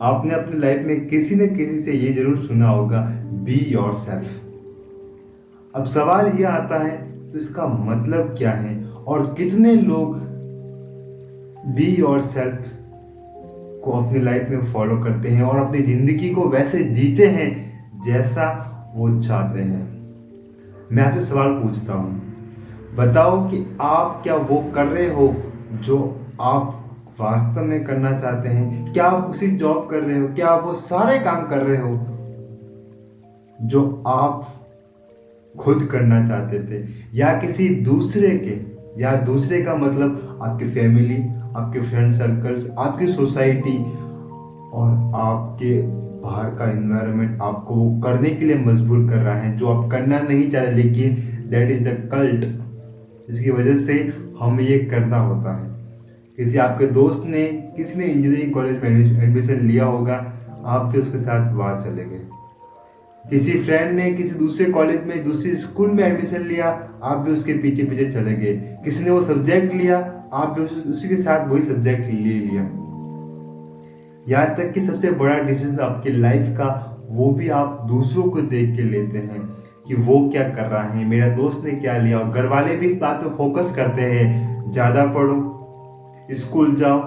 आपने अपनी लाइफ में किसी न किसी से ये जरूर सुना होगा, बी योर सेल्फ। अब सवाल ये आता है, तो इसका मतलब क्या है और कितने लोग बी योर सेल्फ को अपनी लाइफ में फॉलो करते हैं और अपनी जिंदगी को वैसे जीते हैं जैसा वो चाहते हैं। मैं आपसे सवाल पूछता हूं, बताओ कि आप क्या वो कर रहे हो जो आप वास्तव में करना चाहते हैं? क्या आप उसी जॉब कर रहे हो? क्या आप वो सारे काम कर रहे हो जो आप खुद करना चाहते थे, या किसी दूसरे के, या दूसरे का मतलब आपकी फैमिली, आपके फ्रेंड सर्कल्स, आपकी सोसाइटी और आपके बाहर का एनवायरनमेंट आपको वो करने के लिए मजबूर कर रहा है जो आप करना नहीं चाहते, लेकिन दैट इज द कल्ट जिसकी वजह से हमें ये करना होता है। किसी आपके दोस्त ने, किसी ने इंजीनियरिंग कॉलेज में एडमिशन लिया होगा, आप भी उसके साथ वहां चले गए। किसी फ्रेंड ने किसी दूसरे कॉलेज में, दूसरी स्कूल में एडमिशन लिया, आप भी उसके पीछे पीछे चले गए। किसी ने वो सब्जेक्ट लिया, आप भी उसी के साथ वही सब्जेक्ट ले लिया। यहाँ तक कि सबसे बड़ा डिसीजन आपकी लाइफ का, वो भी आप दूसरों को देख के लेते हैं कि वो क्या कर रहा है, मेरा दोस्त ने क्या लिया। और घर वाले भी इस बात पे फोकस करते हैं, ज्यादा पढ़ो, स्कूल जाओ,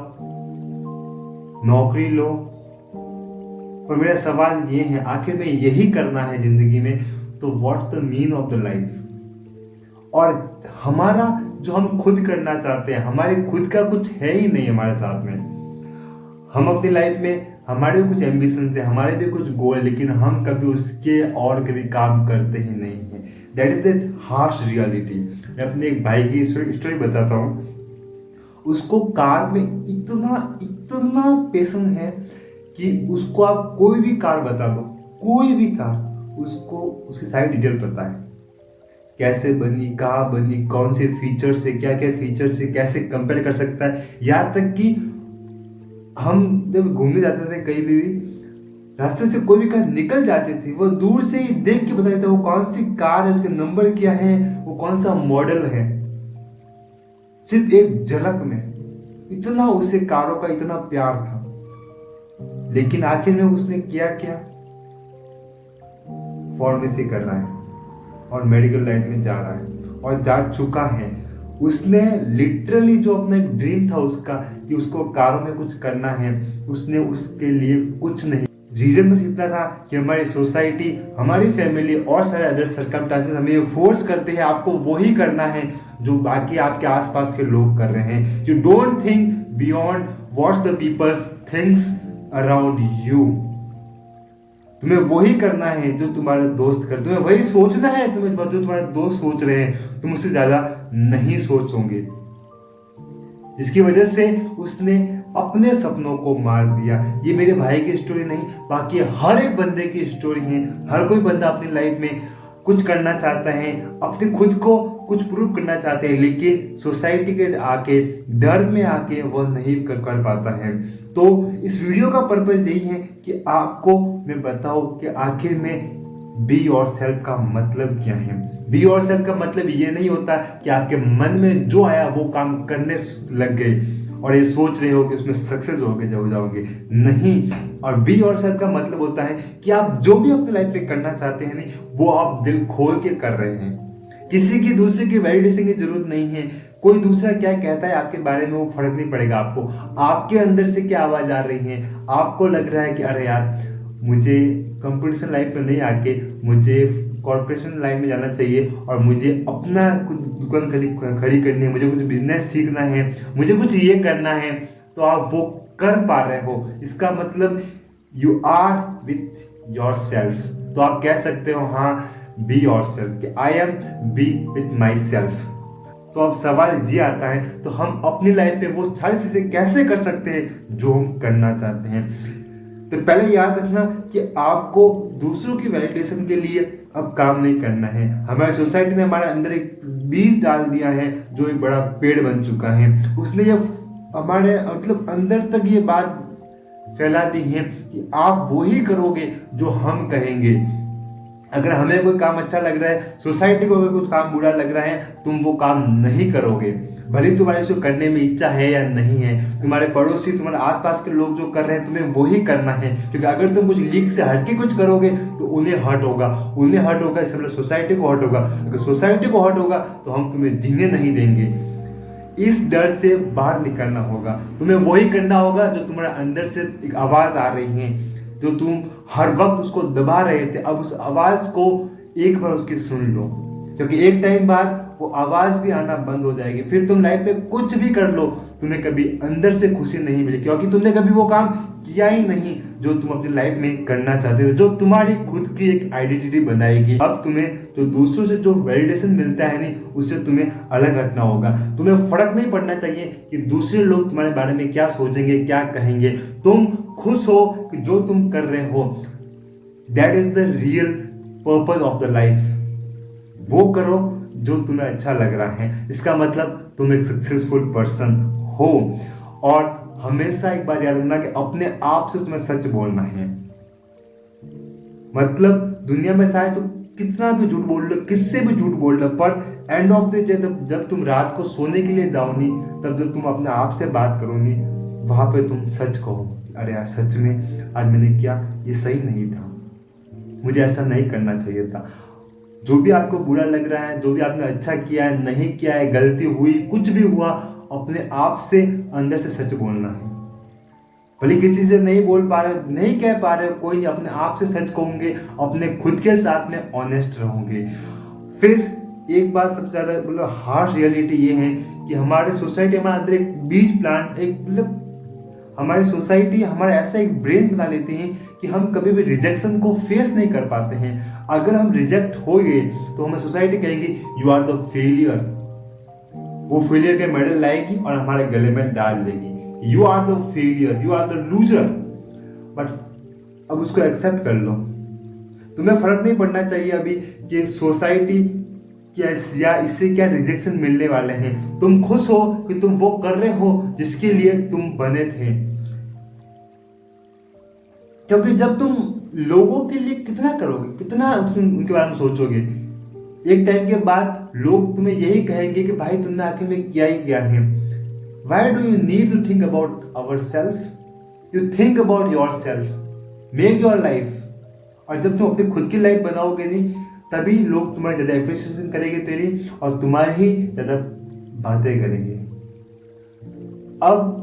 नौकरी लो। पर मेरा सवाल ये है, आखिर में यही करना है जिंदगी में, तो what's the mean of the life? और हमारा जो हम खुद करना चाहते हैं, हमारे खुद का कुछ है ही नहीं हमारे साथ में। हम अपनी लाइफ में, हमारे भी कुछ एम्बिशन है, हमारे भी कुछ गोल, लेकिन हम कभी उसके और कभी काम करते ही नहीं है। That is that harsh reality. मैं अपने एक भाई की स्टोरी बताता हूँ। उसको कार में इतना इतना पैशन है कि उसको आप कोई भी कार बता दो, कोई भी कार, उसको उसकी सारी डिटेल पता है, कैसे बनी, कहाँ बनी, कौन से फीचर से, क्या क्या फीचर से कैसे कंपेयर कर सकता है। यहाँ तक कि हम जब घूमने जाते थे कहीं भी रास्ते से कोई भी कार निकल जाती थी, वो दूर से ही देख के बता देता वो कौन सी कार है, उसके नंबर क्या है, वो कौन सा मॉडल है, सिर्फ एक झलक में। इतना उसे कारों का इतना प्यार था। लेकिन आखिर में उसने किया क्या? फार्मेसी कर रहा है और मेडिकल लाइन में जा रहा है और जा चुका है। उसने लिटरली जो अपना एक ड्रीम था उसका कि उसको कारों में कुछ करना है, उसने उसके लिए कुछ नहीं। रीजन बस इतना था कि हमारी सोसाइटी, हमारी फैमिली और सारे अदर सर्कमस्टेंसेस हमें फोर्स करते हैं, आपको वही करना है जो बाकी आपके आसपास के लोग कर रहे हैं। You don't think beyond what's the people's thinks around you. तुम्हें वही करना है जो तुम्हारे दोस्त कर, तुम्हें वही सोचना है तुम्हें जो तुम्हारे दोस्त सोच रहे हैं, तुम उससे ज्यादा नहीं सोचोगे। इसकी वजह से उसने अपने सपनों को मार दिया। ये मेरे भाई की स्टोरी नहीं, बाकी हर एक बंदे की स्टोरी है। हर कोई बंदा अपनी लाइफ में कुछ करना चाहता है, अपने खुद को कुछ प्रूव करना चाहते हैं, लेकिन सोसाइटी के आके, डर में आके वो नहीं कर पाता है। तो इस वीडियो का पर्पस यही है कि आपको मैं बताऊं कि आखिर में बी योर सेल्फ का मतलब क्या है। बी योर सेल्फ का मतलब ये नहीं होता कि आपके मन में जो आया वो काम करने लग गए और ये सोच रहे हो कि उसमें सक्सेस हो जाओगे, नहीं। और बी योर सेल्फ का मतलब होता है कि आप जो भी अपनी लाइफ में करना चाहते हैं नहीं, वो आप दिल खोल के कर रहे हैं। किसी की, दूसरे की वैलिडेशन की जरूरत नहीं है। कोई दूसरा क्या कहता है आपके बारे में वो फर्क नहीं पड़ेगा आपको। आपके अंदर से क्या आवाज आ रही है, आपको लग रहा है कि अरे यार मुझे कंपटीशन लाइन में नहीं आके मुझे कॉर्पोरेशन लाइन में जाना चाहिए और मुझे अपना कुछ दुकान खड़ी करनी है, मुझे कुछ बिजनेस सीखना है, मुझे कुछ ये करना है, तो आप वो कर पा रहे हो। इसका मतलब you are with your self. तो आप कह सकते हो हाँ, बी योर सेल्फ, कि I am B with my self. तो अब सवाल ये आता है, तो हम अपनी लाइफ में वो सारी चीजें कैसे कर सकते हैं जो हम करना चाहते हैं? तो पहले याद रखना कि आपको दूसरों की वैलिडेशन के लिए अब काम नहीं करना है। हमारी सोसाइटी ने हमारे अंदर एक बीज डाल दिया है जो एक बड़ा पेड़ बन चुका है। उसने ये हमारे मतलब अंदर तक ये बात फैला दी है कि आप वही करोगे जो हम कहेंगे। अगर हमें कोई काम अच्छा लग रहा है, सोसाइटी को अगर कुछ काम बुरा लग रहा है, तुम वो काम नहीं करोगे। भले तुम्हारे इसको करने में इच्छा है या नहीं है, तुम्हारे पड़ोसी, तुम्हारे आसपास के लोग जो कर रहे हैं तुम्हें वही करना है, क्योंकि अगर तुम कुछ लीक से हटके कुछ करोगे तो उन्हें हर्ट होगा, इससे मतलब सोसाइटी को हर्ट होगा। अगर सोसाइटी को हर्ट होगा तो हम तुम्हें जीने नहीं देंगे। इस डर से बाहर निकलना होगा, तुम्हें वही करना होगा जो तुम्हारे अंदर से एक आवाज आ रही है, जो तुम हर वक्त उसको दबा रहे थे। अब उस आवाज को एक बार उसकी सुन लो, क्योंकि एक टाइम बाद वो आवाज भी आना बंद हो जाएगी। फिर तुम लाइफ में कुछ भी कर लो, तुम्हें कभी अंदर से खुशी नहीं मिली, क्योंकि तुमने कभी वो काम किया ही नहीं जो तुम अपनी लाइफ में करना चाहते थे, जो तुम्हारी खुद की एक आइडेंटिटी बनाएगी। अब तुम्हें जो दूसरों से जो वैलिडेशन मिलता है नहीं, उससे तुम्हें अलग हटना होगा। तुम्हें फर्क नहीं पड़ना चाहिए कि दूसरे लोग तुम्हारे बारे में क्या सोचेंगे, क्या कहेंगे। तुम खुश हो कि जो तुम कर रहे हो, that is the real purpose of the life. वो करो जो तुम्हें अच्छा लग रहा है, इसका मतलब तुम एक सक्सेसफुल पर्सन हो। और हमेशा एक बात याद रखना कि अपने आप से तुम्हें सच बोलना है। मतलब दुनिया में शायद तुम कितना भी झूठ बोल लो, किससे भी झूठ बोल लो, पर एंड ऑफ द डे जब तुम रात को सोने के लिए जाओगी, तब जब तुम अपने आप से बात करोगी, वहां पे तुम सच कहो, अरे यार सच में आज मैंने किया ये सही नहीं था, मुझे ऐसा नहीं करना चाहिए था। जो भी आपको बुरा लग रहा है, जो भी आपने अच्छा किया है, नहीं किया है, गलती हुई, कुछ भी हुआ, अपने आप से अंदर से सच बोलना है। भले किसी से नहीं बोल पा रहे, नहीं कह पा रहे, कोई नहीं, अपने आप से सच कहूंगे, अपने खुद के साथ में ऑनेस्ट रहूंगे। फिर एक बात सबसे ज्यादा मतलब हार्श रियलिटी ये है कि हमारे सोसाइटी, हमारे अंदर एक बीज प्लांट, एक मतलब हमारी सोसाइटी हमारा ऐसा एक ब्रेन बना लेती है कि हम कभी भी रिजेक्शन को फेस नहीं कर पाते हैं। अगर हम रिजेक्ट हो गए तो हमें सोसाइटी कहेगी यू आर द फेलियर, वो फेलियर के मेडल लाएगी और हमारे गले में डाल देगी, you are the failure, you are the loser. But अब उसको एक्सेप्ट कर लो। तुम्हें फर्क नहीं पड़ना चाहिए अभी कि सोसाइटी या इससे क्या रिजेक्शन मिलने वाले हैं। तुम खुश हो कि तुम वो कर रहे हो जिसके लिए तुम बने थे, क्योंकि जब तुम लोगों के लिए कितना करोगे, कितना उनके बारे में सोचोगे, एक टाइम के बाद लोग तुम्हें यही कहेंगे कि भाई तुमने आखिर में क्या ही किया है। Why do you need to think about ourselves? You think about yourself, make your life। और जब तुम अपनी खुद की लाइफ बनाओगे नहीं, तभी लोग तुम्हारी ज्यादा एप्रिसिएशन करेंगे तेरी, और तुम्हारी ही ज्यादा बातें करेंगे। अब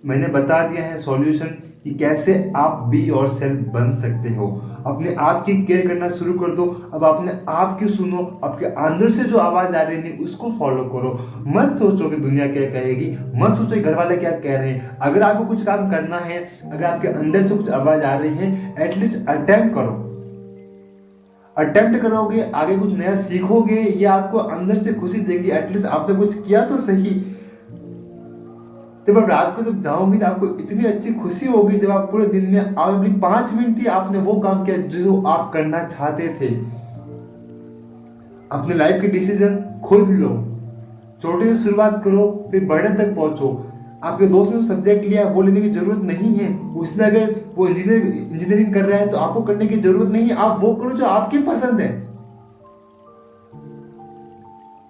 मैंने बता दिया है सॉल्यूशन कि कैसे आप बी योरसेल्फ बन सकते हो। अपने आप की केयर करना शुरू कर दो। अब अपने आप की सुनो, आपके अंदर से जो आवाज आ रही है उसको फॉलो करो। मत सोचो कि दुनिया क्या कहेगी, मत सोचो कि घर वाले क्या कह रहे हैं। अगर आपको कुछ काम करना है, अगर आपके अंदर से कुछ आवाज आ रही है, एटलीस्ट अटेम्प्ट करो। अटेम्प्ट करोगे, आगे कुछ नया सीखोगे, ये आपको अंदर से खुशी देगी। एटलीस्ट आपने कुछ किया तो सही। जब आप रात को जब जाओगे ना, आपको इतनी अच्छी खुशी होगी जब आप पूरे दिन में अगले 5 मिनट ही आपने वो काम किया जो आप करना चाहते थे। अपने लाइफ के डिसीजन खुद लो, छोटे से शुरुआत करो, फिर बड़े तक पहुंचो। आपके दोस्त ने जो सब्जेक्ट लिया है वो लेने की जरूरत नहीं है। उसने अगर वो इंजीनियरिंग कर रहा है तो आपको करने की जरूरत नहीं है। आप वो करो जो आपकी पसंद है।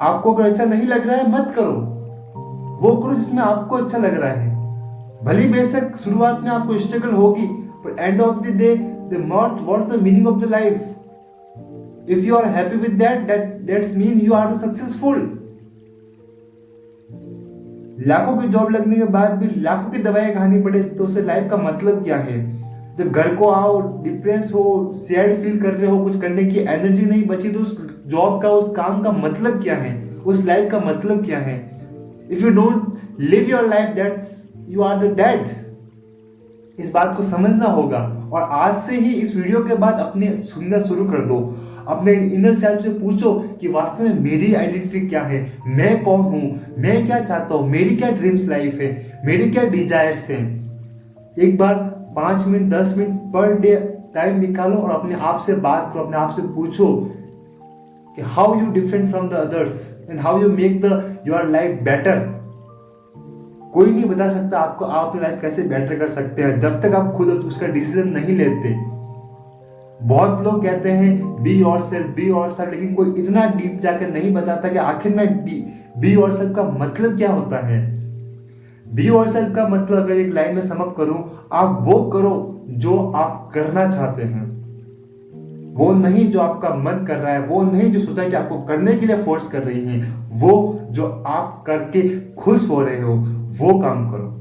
आपको अगर अच्छा नहीं लग रहा है मत करो, वो करो जिसमें आपको अच्छा लग रहा है। भले बेशक शुरुआत में आपको स्ट्रगल होगी, पर end of the day what the meaning of the life. If you are happy with that's mean you are successful. लाखों की जॉब लगने के बाद भी लाखों की दवाइयां खानी पड़े तो उसे लाइफ का मतलब क्या है? जब घर को आओ डिप्रेस हो, सैड फील कर रहे हो, कुछ करने की एनर्जी नहीं बची, तो उस जॉब का, उस काम का मतलब क्या है? उस लाइफ का मतलब क्या है? If you don't live your life, that's you are the dead। इस बात को समझना होगा। और आज से ही इस वीडियो के बाद अपने सुनना शुरू कर दो। अपने इनर सेल्फ से पूछो कि वास्तव में मेरी आइडेंटिटी क्या है, मैं कौन हूं, मैं क्या चाहता हूं, मेरी क्या ड्रीम्स लाइफ है, मेरी क्या डिजायर्स हैं। एक बार 5 minute 10 minute per day time निकालो और अपने आप से बात करो, अपने आप से पूछो कि how you different from the others and how you make your life better. कोई नहीं बता सकता आपको आप अपनी लाइफ कैसे बेटर कर सकते हैं जब तक आप खुद उसका डिसीजन नहीं लेते। बहुत लोग कहते हैं बी योरसेल्फ, लेकिन कोई इतना डीप जाकर नहीं बताता कि आखिर बी योर सेल्फ का मतलब क्या होता है? बी योर सेल्फ का मतलब अगर एक लाइन में समअप करूं, आप वो करो जो आप करना चाहते हैं, वो नहीं जो आपका मन कर रहा है, वो नहीं जो सोसाइटी आपको करने के लिए फोर्स कर रही है, वो जो आप करके खुश हो रहे हो वो काम करो।